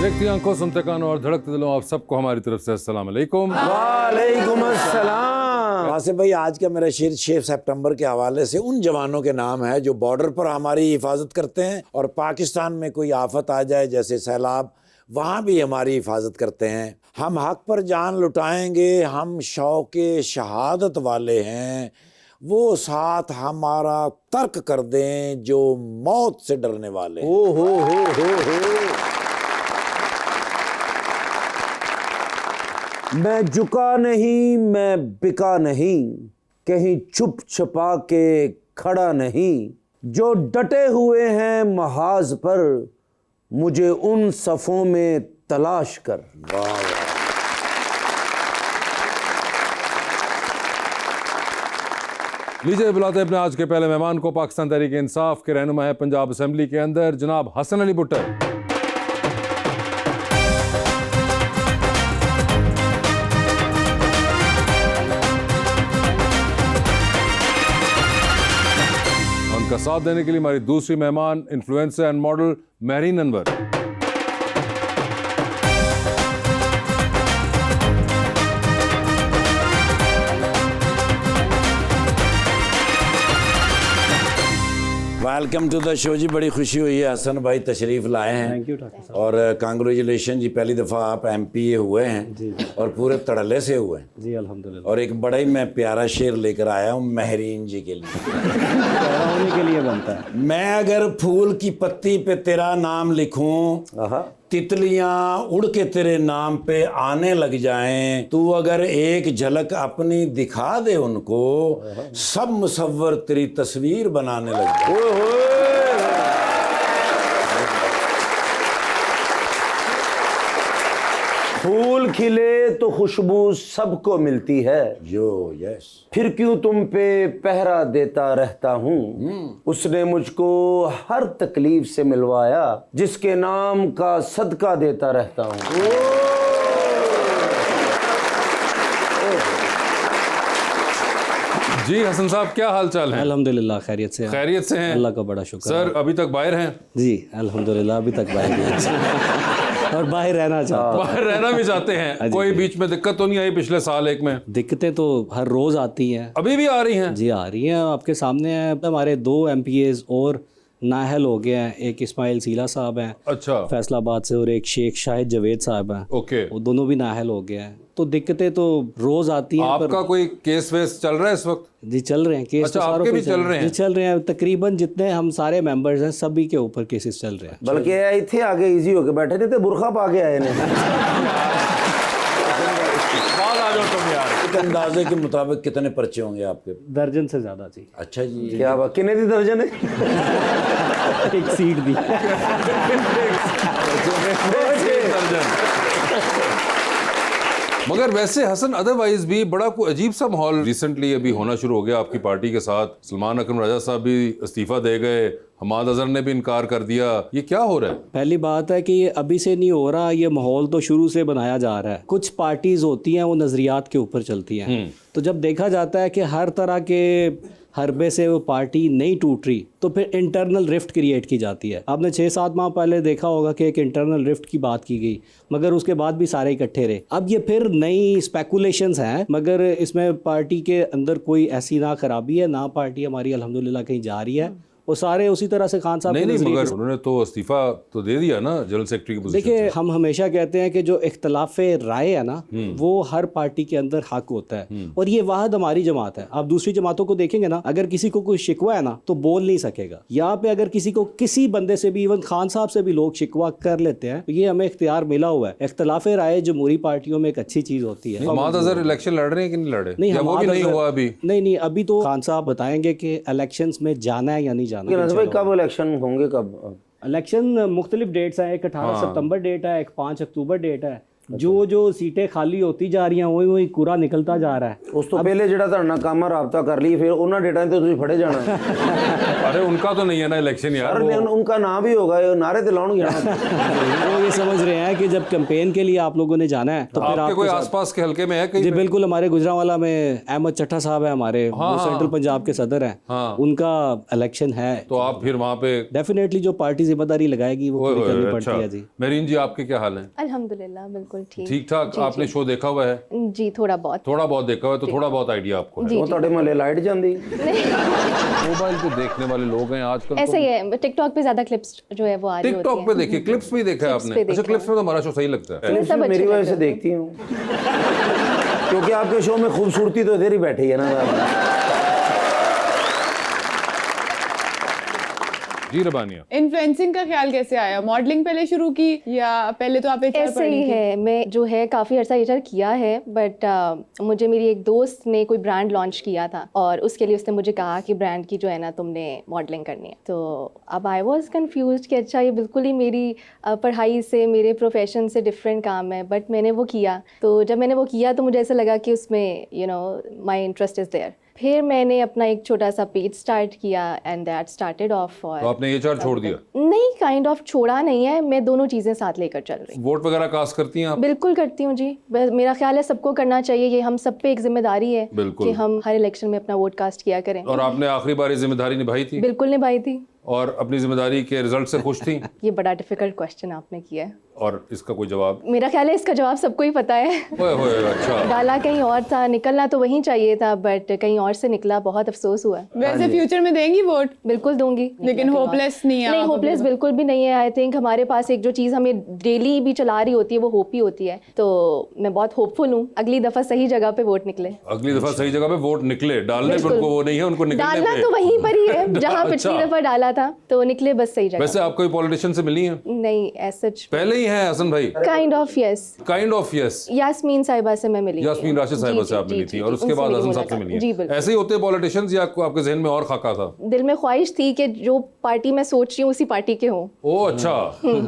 देखती आंखों, सुनते कानों और धड़कते दिलों, आप सबको हमारी तरफ से अस्सलाम वालेकुम। वालेकुम अस्सलाम। वासिफ भाई, आज का मेरा शेर 6 सितंबर के हवाले से उन जवानों के नाम है जो बॉर्डर पर हमारी हिफाजत करते हैं और पाकिस्तान में कोई आफत आ जाए जैसे सैलाब, वहाँ भी हमारी हिफाजत करते हैं। हम हक पर जान लुटाएंगे, हम शौक़े शहादत वाले हैं, वो साथ हमारा तर्क कर दें जो मौत से डरने वाले हैं। ओ हो। मैं झुका नहीं, मैं बिका नहीं, कहीं छुप छुपा के खड़ा नहीं, जो डटे हुए हैं महाज पर, मुझे उन सफ़ों में तलाश कर। वाह वाह। लीजिए बुलाते हैं अपने आज के पहले मेहमान को। पाकिस्तान तहरीक इंसाफ के रहनुमा है पंजाब असेंबली के अंदर जनाब हसन अली भुट्टर। उनका साथ देने के लिए हमारी दूसरी मेहमान influencer and model Mehreen Anwar. Welcome to the show जी। बड़ी खुशी हुई है हसन भाई तशरीफ़ लाए हैं। थैंक यू डॉक्टर साहब। और कांग्रेचुलेशन जी, पहली दफ़ा आप MPA हुए हैं जी। और पूरे तड़ले से हुए हैं। जी अल्हम्दुलिल्लाह। और एक बड़ा ही मैं प्यारा शेर लेकर आया हूँ महरीन जी के लिए। प्यारा होने के लिए बनता है। मैं अगर फूल की पत्ती पे तेरा नाम लिखूं, आहा। तितलियां उड़ के तेरे नाम पे आने लग जाएं, तू अगर एक झलक अपनी दिखा दे उनको, सब मुसव्वर तेरी तस्वीर बनाने लग जाए। फूल खिले तो खुशबू सबको मिलती है, जो यस फिर क्यों तुम पे पहरा देता रहता हूँ। उसने मुझको हर तकलीफ से मिलवाया, जिसके नाम का सदका देता रहता हूँ। जी हसन साहब, क्या हाल चाल है? अल्हम्दुलिल्लाह खैरियत से हैं। खैरियत से हैं? अल्लाह का बड़ा शुक्र सर है। अभी तक बाहर हैं? जी अल्हम्दुलिल्लाह अभी तक बाहर हैं और बाहर रहना चाहता हूँ। बाहर रहना भी चाहते हैं? कोई बीच में दिक्कत तो नहीं आई पिछले साल एक में? दिक्कतें तो हर रोज आती हैं। अभी भी आ रही हैं? जी आ रही हैं, आपके सामने हैं। हमारे 2 MPAs और नाहल हो गए हैं। एक इस्माइल सीला साहब हैं अच्छा, फैसलाबाद से, और एक शेख शाहिद जवेद साहब हैं, ओके। वो दोनों भी नाहल हो गए हैं। तो दिक्कतें तो रोज आती हैं। आपका कोई केस वेस चल रहा है इस वक्त? जी चल रहे हैं केस। अच्छा, तो सारों आपके पे भी चल रहे हैं? जी चल रहे हैं। तकरीबन जितने हम सारे मेंबर्स हैं सभी के ऊपर केसेस चल रहे हैं। बल्कि ये थे आगे इजी होके बैठे थे, तो बुरखा पा के आए ने। बात आ जाओ तुम यार। एक अंदाजे के मुताबिक कितने पर्चे होंगे आपके? दर्जन से ज्यादा जी। अच्छा जी, क्या बात, कितने दी दर्जन है? एक सीट दी। मगर वैसे हसन अदरवाइज भी बड़ा कोई अजीब सा माहौल रिसेंटली अभी होना शुरू हो गया आपकी पार्टी के साथ। सलमान अकरम राजा साहब भी इस्तीफा दे गए, हमाद अजहर ने भी इनकार कर दिया। ये क्या हो रहा है? पहली बात है कि ये अभी से नहीं हो रहा, ये माहौल तो शुरू से बनाया जा रहा है। कुछ पार्टीज होती हैं वो नज़रियात के ऊपर चलती हैं, तो जब देखा जाता है कि हर तरह के हरबे से वो पार्टी नहीं टूट रही, तो फिर इंटरनल रिफ्ट क्रिएट की जाती है। आपने 6-7 माह पहले देखा होगा कि एक इंटरनल रिफ्ट की बात की गई, मगर उसके बाद भी सारे इकट्ठे रहे। अब ये फिर नई स्पेकुलेशंस हैं, मगर इसमें पार्टी के अंदर कोई ऐसी ना खराबी है, ना पार्टी हमारी अल्हम्दुलिल्लाह कहीं जा रही है। वो सारे उसी तरह से खान साहब नहीं के नहीं, नजरिए मगर के- उन्होंने तो इस्तीफा तो दे दिया ना जनरल सेक्रेटरी की पोजीशन देखिए, से। हम हमेशा कहते हैं कि जो इख्तलाफ राय है ना, वो हर पार्टी के अंदर हक होता है, और ये वाहद हमारी जमात है। आप दूसरी जमातों को देखेंगे ना, अगर किसी को कोई शिकवा है ना तो बोल नहीं सकेगा। यहाँ पे अगर किसी को किसी बंदे से भी, इवन खान साहब से भी लोग शिकवा कर लेते हैं, तो ये हमें इख्तियार मिला हुआ है। इख्तलाफ राय जमहूरी पार्टियों में एक अच्छी चीज़ होती है। हमाद अजहर इलेक्शन लड़ रहे हैं कि नहीं लड़े? नहीं, या वो भी हमाद नहीं अजहर- हुआ अभी? नहीं, अभी तो खान साहब बताएंगे कि इलेक्शंस में जाना है या नहीं जाना। भाई कब इलेक्शन होंगे, कब? इलेक्शन मुख्तलिफ डेट्स हैं। एक 18 सितंबर डेट है, एक 5 अक्टूबर डेट है, जो जो सीटें खाली होती जा रही हैं वही वही कूड़ा निकलता जा रहा है। ਉਸ ਤੋਂ ਪਹਿਲੇ ਜਿਹੜਾ ਤੁਹਾਡੇ ਨਾਲ ਕੰਮ ਰਾਬਤਾ ਕਰ ਲਈ ਫਿਰ ਉਹਨਾਂ ਡੇਟਾ ਤੇ ਤੁਸੀਂ ਫੜੇ ਜਾਣਾ अरे उनका तो नहीं है ना इलेक्शन यार, सर वो- उनका नाम भी होगा ये नारे तो लाउंगे वो ये समझ रहे हैं कि जब कैंपेन के लिए आप लोगों ने जाना है तो फिर आपके आपके कोई साथ- आसपास के हल्के में है जी कहीं? बिल्कुल, हमारे गुजरांवाला में अहमद चट्टा साहब है हमारे, वो सेंट्रल पंजाब के सदर हैं, हाँ। उनका इलेक्शन है। तो आप फिर वहाँ पे डेफिनेटली जो पार्टी जिम्मेदारी लगाएगी वो ओए पूरी होए, करनी अच्छा। पड़ती है जी। मेरीन जी आपके क्या हाल है? अल्हम्दुलिल्लाह बिल्कुल ठीक। ठीक ठाक। आपने शो देखा हुआ है? जी थोड़ा बहुत। थोड़ा बहुत देखा हुआ है, तो थोड़ा बहुत आइडिया आपको है। जी ਉਹ ਤੁਹਾਡੇ ਮਹੱਲੇ ਲਾਈਟ ਜਾਂਦੀ मोबाइल पे देखने वाले लोग हैं आजकल। ऐसा ही है, टिकटॉक पे ज्यादा क्लिप्स जो है वो आ रही होती टिकटॉक पे देखिए, क्लिप्स भी देखा है आपने? पे अच्छा, देखा क्लिप्स में तो हमारा शो सही लगता है। है। सब मेरी अच्छे वजह लगते से हैं। देखती हूँ क्योंकि आपके शो में खूबसूरती तो इधर ही बैठी है ना। जी रबानिया, इन्फ्लुएंसिंग का ख्याल कैसे आया? मॉडलिंग पहले शुरू की या पहले तो आप एचआर ऐसे ही है, मैं जो है काफ़ी अर्सा एचआर किया है, बट मुझे मेरी एक दोस्त ने कोई ब्रांड लॉन्च किया था और उसके लिए उसने मुझे कहा कि ब्रांड की जो है ना तुमने मॉडलिंग करनी है। तो अब आई वॉज कन्फ्यूज कि अच्छा ये बिल्कुल ही मेरी पढ़ाई से, मेरे प्रोफेशन से डिफरेंट काम है, बट मैंने वो किया। तो जब मैंने वो किया तो मुझे ऐसा लगा कि उसमें माई इंटरेस्ट इज़ देयर। फिर मैंने अपना एक छोटा सा पेज स्टार्ट किया एंड दैट स्टार्टेड ऑफ। तो आपने एचआर छोड़ दिया? नहीं, काइंड ऑफ छोड़ा नहीं है, मैं दोनों चीज़ें साथ लेकर चल रही हूँ। वोट वगैरह कास्ट करती हैं आप? बिल्कुल करती हूँ जी। मेरा ख्याल है सबको करना चाहिए, ये हम सब पे एक जिम्मेदारी है बिल्कुल। कि हम हर इलेक्शन में अपना वोट कास्ट किया करें। और आपने आखिरी बार ये जिम्मेदारी निभाई थी बिल्कुल निभाई थी। और अपनी जिम्मेदारी के रिजल्ट से खुश थी? ये बड़ा डिफिकल्ट क्वेश्चन आपने किया है। और इसका कोई जवाब? मेरा ख्याल है इसका जवाब सबको ही पता है। ओए होए, अच्छा। डाला कहीं और था, निकलना तो वहीं चाहिए था, बट कहीं और से निकला, बहुत अफसोस हुआ। वैसे फ्यूचर में देंगी वोट? बिल्कुल दूंगी, लेकिन होपलेस नहीं है नहीं, आप होपलेस बिल्कुल भी नहीं है। आई थिंक हमारे पास एक जो चीज़ हमें डेली भी चला रही होती है वो होप ही होती है। तो मैं बहुत होपफुल हूँ अगली दफ़ा सही जगह पे वोट निकले। अगली दफा सही जगह पे वोट निकले, डालने पे बिल्कुल। उनको वो नहीं है, उनको निकलने डालना पे। तो वहीं पर ही है जहाँ अच्छा। पिछली दफ़ा डाला था, तो निकले बस सही जगह। वैसे आप कोई पॉलिटिशियन से मिली हैं? नहीं, एज सच पहले ही हैं हसन भाई? Kind of yes. Kind of yes. Yasmin साहिबा से मैं मिली। यास्मीन राशिद साहिबा जी, से आप जी, मिली जी, थी और जी, उसके उनसे बाद मेरी हसन साहब से मुलाकात। मिली जी हैं। बिल्कुल। ऐसे ही होते हैं पॉलिटिशियंस या आपके जहन में और खाका था? दिल में ख्वाहिश थी कि जो पार्टी मैं सोच रही हूँ उसी पार्टी के हों। ओ अच्छा,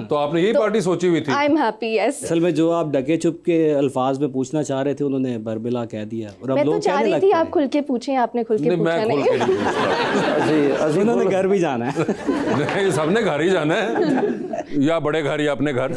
तो आपने यही पार्टी सोची हुई थी? I am happy, yes. असल में जो आप डके चुप के अल्फाज में पूछना चाह रहे थे उन्होंने बरबिला कह दिया और अब मैं तो लोग चाह कहने रही थी लगते आप हैं। खुल के पूछें, आपने खुल के नहीं, पूछा मैं खोल नहीं। के नहीं पूछता। ਅਸੀਂ उन्होंने घर भी जाना है। नहीं, सबने घर ही जाना है या बड़े घर या अपने घर।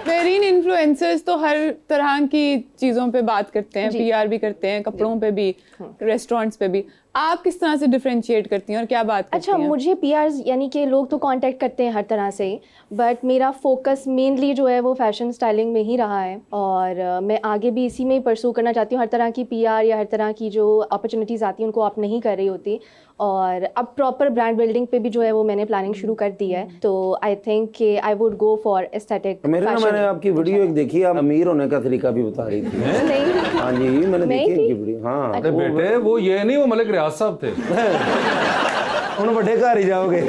मेरीन इन्फ्लुएंसर्स तो हर तरह की चीज़ों पे बात करते हैं, पीआर भी करते हैं, कपड़ों पे भी, रेस्टोरेंट्स पे भी। आप किस तरह से डिफरेंशिएट करती हैं और क्या बात करती अच्छा, हैं? मुझे पीआर यानी कि लोग तो कांटेक्ट करते हैं हर तरह से, बट मेरा फोकस मेनली जो है वो फैशन स्टाइलिंग में ही रहा है और मैं आगे भी इसी में ही परसू करना चाहती हूँ। हर तरह की पीआर या हर तरह की जो अपॉर्चुनिटीज़ आती हैं उनको आप नहीं कर रही होती, और अब प्रॉपर ब्रांड बिल्डिंग पे भी जो है वो मैंने प्लानिंग शुरू कर दी है। तो आई थिंक कि I would go for aesthetic मेरे ना मैंने आपकी वीडियो एक देखी, आप अमीर होने का तरीका भी बता रही थी। नहीं, हाँ जी, मैंने मैं देखी थी? इनकी वीडियो। हाँ अरे बेटे, वो ये नहीं, वो मलिक रियाज साहब थे। ਹੁਣ ਵੱਡੇ ਘਰ ਹੀ ਜਾਓਗੇ।